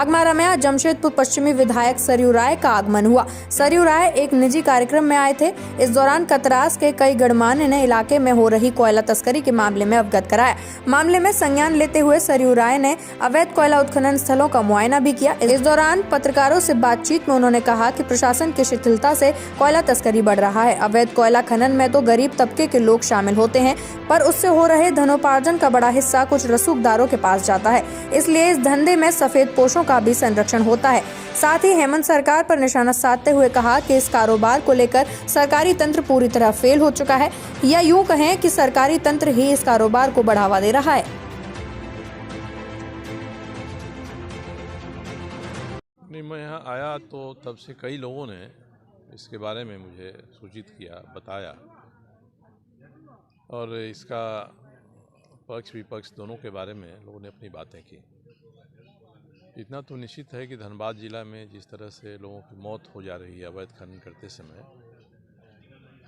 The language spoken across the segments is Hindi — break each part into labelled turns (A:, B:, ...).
A: बागमारा में आज जमशेदपुर पश्चिमी विधायक सरयू राय का आगमन हुआ। सरयू राय एक निजी कार्यक्रम में आए थे। इस दौरान कतरास के कई गणमान्य ने इलाके में हो रही कोयला तस्करी के मामले में अवगत कराया। मामले में संज्ञान लेते हुए सरयू राय ने अवैध कोयला उत्खनन स्थलों का मुआयना भी किया। इस दौरान पत्रकारों से बातचीत में उन्होंने कहा कि प्रशासन की शिथिलता से कोयला तस्करी बढ़ रहा है। अवैध कोयला खनन में तो गरीब तबके के लोग शामिल होते हैं, पर उससे हो रहे धनोपार्जन का बड़ा हिस्सा कुछ रसूखदारों के पास जाता है। इसलिए इस धंधे में सफेद पोशों का भी संरक्षण होता है। साथ ही हेमंत सरकार पर निशाना साधते हुए कहा कि इस कारोबार को लेकर सरकारी तंत्र पूरी तरह फेल हो चुका है, या यूं कहें कि सरकारी तंत्र ही इस कारोबार को बढ़ावा दे रहा है।
B: नहीं, मैं यहाँ आया तो तब से कई लोगों ने इसके बारे में मुझे सूचित किया, बताया, और इसका पक्ष विपक्ष दोनों के बारे में लोगों ने अपनी बातें की। इतना तो निश्चित है कि धनबाद जिला में जिस तरह से लोगों की मौत हो जा रही है अवैध खनन करते समय,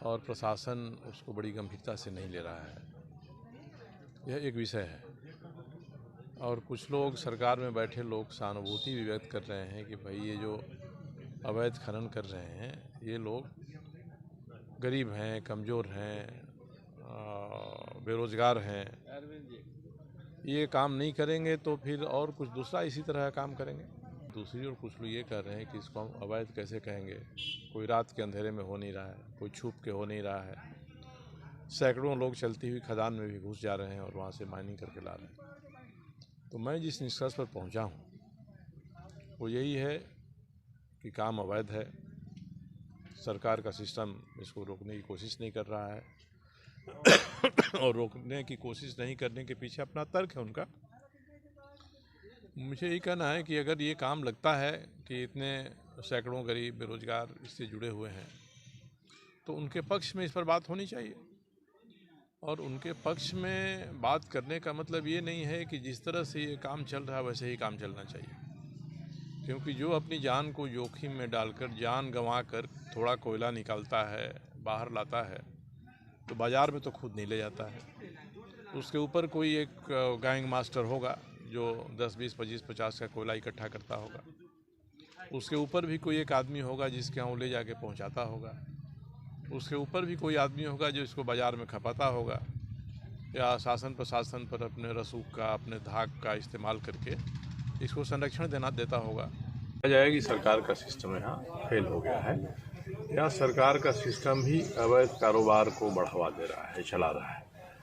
B: और प्रशासन उसको बड़ी गंभीरता से नहीं ले रहा है, यह एक विषय है। और कुछ लोग, सरकार में बैठे लोग, सहानुभूति भी व्यक्त कर रहे हैं कि भाई ये जो अवैध खनन कर रहे हैं ये लोग गरीब हैं, कमज़ोर हैं, बेरोजगार हैं, ये काम नहीं करेंगे तो फिर और कुछ दूसरा इसी तरह का काम करेंगे। दूसरी ओर कुछ लोग ये कह रहे हैं कि इसको हम अवैध कैसे कहेंगे, कोई रात के अंधेरे में हो नहीं रहा है, कोई छुप के हो नहीं रहा है। सैकड़ों लोग चलती हुई खदान में भी घुस जा रहे हैं और वहाँ से माइनिंग करके ला रहे हैं। तो मैं जिस निष्कर्ष पर पहुँचा हूँ वो यही है कि काम अवैध है। सरकार का सिस्टम इसको रोकने की कोशिश नहीं कर रहा है और रोकने की कोशिश नहीं करने के पीछे अपना तर्क है उनका। मुझे यही कहना है कि अगर ये काम लगता है कि इतने सैकड़ों गरीब बेरोजगार इससे जुड़े हुए हैं तो उनके पक्ष में इस पर बात होनी चाहिए। और उनके पक्ष में बात करने का मतलब ये नहीं है कि जिस तरह से ये काम चल रहा है वैसे ही काम चलना चाहिए, क्योंकि जो अपनी जान को जोखिम में डालकर, जान गंवा कर थोड़ा कोयला निकालता है, बाहर लाता है, तो बाज़ार में तो खुद नहीं ले जाता है। उसके ऊपर कोई एक गैंग मास्टर होगा जो 10, 20, 25, 50 का कोयला इकट्ठा करता होगा। उसके ऊपर भी कोई एक आदमी होगा जिसके यहाँ ले जाके पहुँचाता होगा। उसके ऊपर भी कोई आदमी होगा जो इसको बाज़ार में खपाता होगा, या शासन प्रशासन पर अपने रसूख का, अपने धाक का इस्तेमाल करके इसको संरक्षण देता होगा। कहा जाए कि सरकार का सिस्टम यहाँ फेल हो गया है, या सरकार का सिस्टम ही अवैध कारोबार को बढ़ावा दे रहा है, चला रहा है।